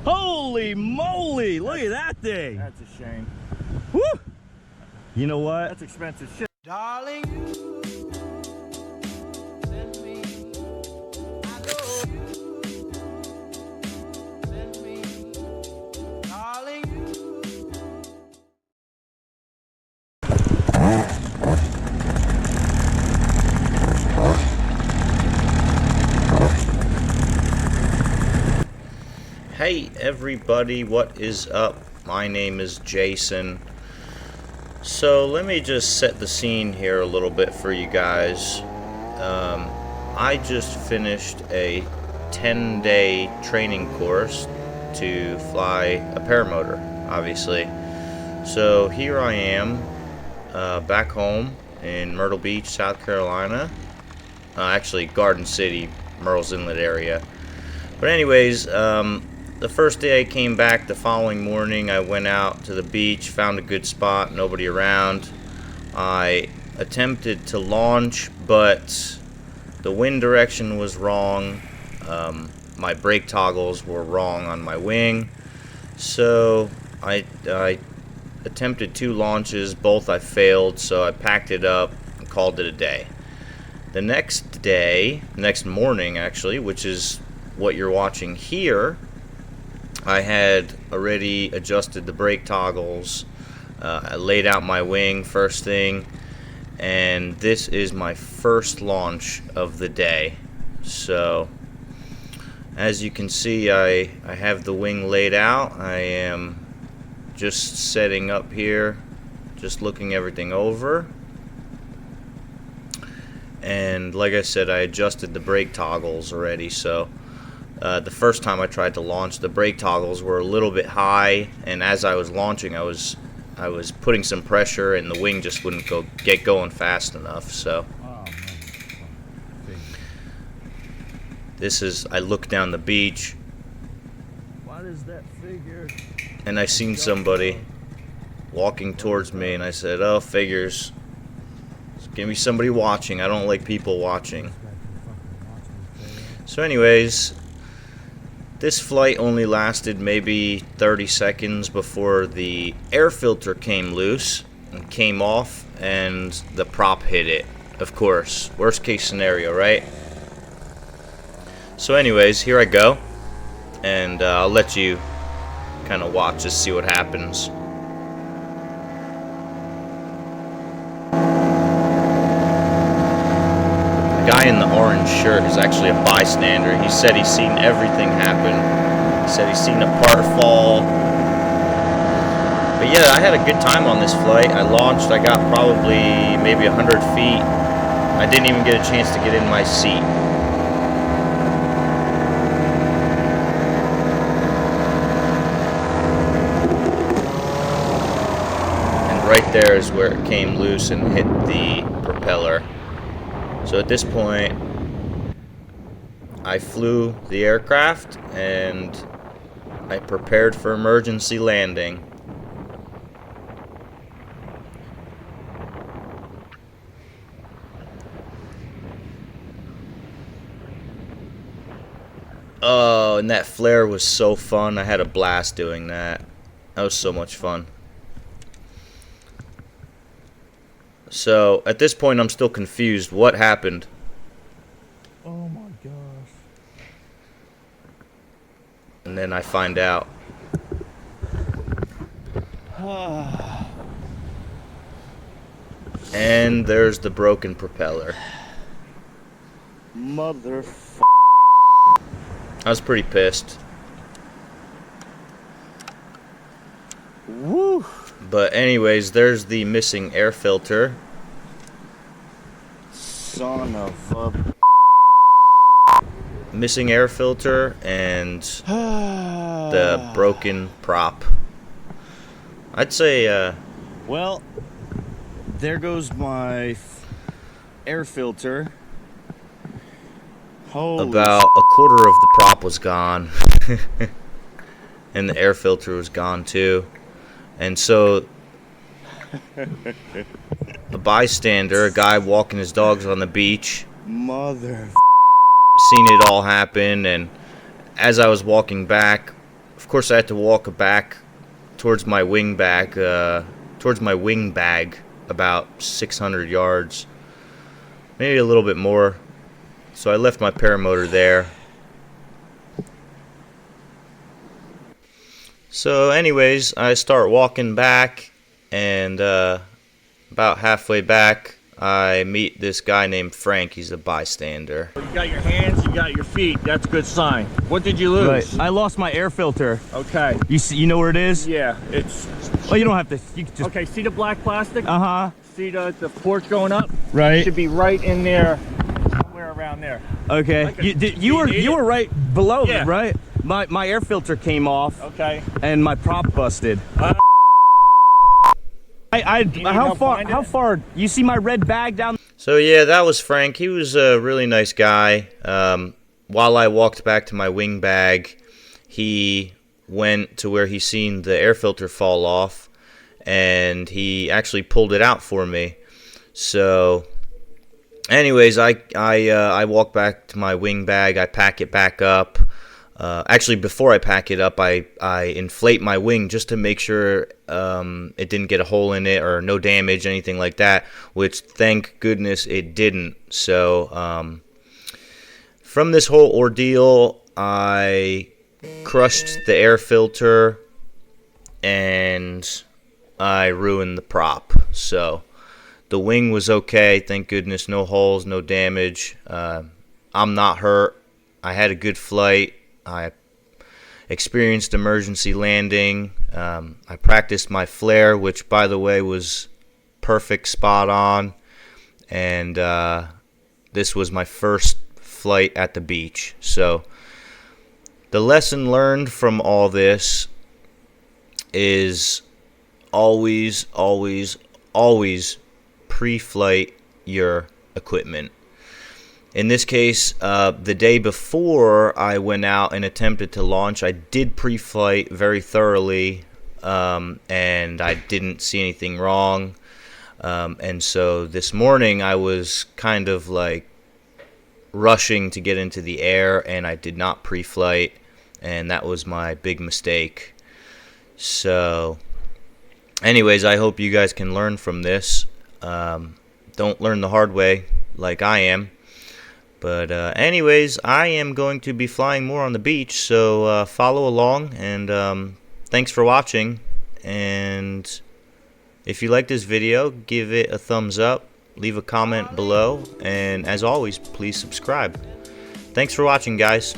Holy moly! Look at that thing. That's a shame. Woo! You know what? That's expensive shit. Darling, you send me, I know you send me, darling, you. Hey everybody, what is up? My name is Jason. So let me just set the scene here a little bit for you guys. I just finished a 10-day training course to fly a paramotor, obviously. So here I am, back home in Myrtle Beach, South Carolina. Actually, Garden City, Murrells Inlet area. But anyways, the first day I came back, the following morning, I went out to the beach, found a good spot, nobody around. I attempted to launch, but the wind direction was wrong. My brake toggles were wrong on my wing. So I attempted 2 launches, both I failed, so I packed it up and called it a day. The next day, next morning actually, which is what you're watching here, I had already adjusted the brake toggles. I laid out my wing first thing, and this is my first launch of the day. So as you can see, I have the wing laid out. I am just setting up here, just looking everything over. And like I said, I adjusted the brake toggles already, so the first time I tried to launch, the brake toggles were a little bit high, and as I was launching, I was putting some pressure, and the wing just wouldn't get going fast enough. So this is, I look down the beach, What is that figure? and I seen somebody walking towards me, and I said, "Oh, figures. Just give me somebody watching. I don't like people watching." So anyways, this flight only lasted maybe 30 seconds before the air filter came loose and came off, and the prop hit it. Of course, worst case scenario, right? So anyways, here I go, and I'll let you kind of watch, just see what happens. The guy in the orange shirt is actually a bystander. He said he's seen everything happen. He said he's seen a part fall. But yeah, I had a good time on this flight. I launched, I got probably maybe 100 feet. I didn't even get a chance to get in my seat. And right there is where it came loose and hit the propeller. So at this point, I flew the aircraft and I prepared for emergency landing. Oh, and that flare was so fun. I had a blast doing that. That was so much fun. So, at this point, I'm still confused. What happened? Oh my gosh. And then I find out. And there's the broken propeller. Motherfucker. I was pretty pissed. Woo! But anyways, there's the missing air filter. Son of a... Missing air filter and the broken prop. I'd say, Well, there goes my air filter. Holy about a quarter of the prop was gone. And the air filter was gone too. And so a bystander, a guy walking his dogs on the beach, mother... seen it all happen, and as I was walking back, of course, I had to walk back towards my wing bag, about 600 yards, maybe a little bit more. So I left my paramotor there. So anyways, I start walking back, and about halfway back, I meet this guy named Frank. He's a bystander. You got your hands, you got your feet. That's a good sign. What did you lose? Right. I lost my air filter. Okay. You see, you know where it is? Yeah, it's... Oh, you don't have to. You can just. Okay, see the black plastic? Uh-huh. See the port going up? Right. Should be right in there, somewhere around there. Okay. Like a You were right below Yeah. me, right? My air filter came off. Okay. And my prop busted. need How help far? finding How it? far? You see my red bag down? So yeah, that was Frank. He was a really nice guy. While I walked back to my wing bag, he went to where he seen the air filter fall off, and he actually pulled it out for me. So anyways, I walk back to my wing bag. I pack it back up. Actually, before I pack it up, I inflate my wing just to make sure it didn't get a hole in it or no damage, anything like that, which thank goodness it didn't. So from this whole ordeal, I crushed the air filter and I ruined the prop. So the wing was okay, thank goodness, no holes, no damage. I'm not hurt. I had a good flight. I experienced emergency landing. I practiced my flare, which, by the way, was perfect, spot on. And this was my first flight at the beach. So the lesson learned from all this is always, always, always pre-flight your equipment. In this case, the day before I went out and attempted to launch, I did pre-flight very thoroughly, and I didn't see anything wrong. And so this morning I was kind of like rushing to get into the air, and I did not pre-flight, and that was my big mistake. So anyways, I hope you guys can learn from this. Don't learn the hard way like I am. But anyways, I am going to be flying more on the beach, so follow along, and thanks for watching. And if you like this video, give it a thumbs up, leave a comment below, and as always, please subscribe. Thanks for watching, guys.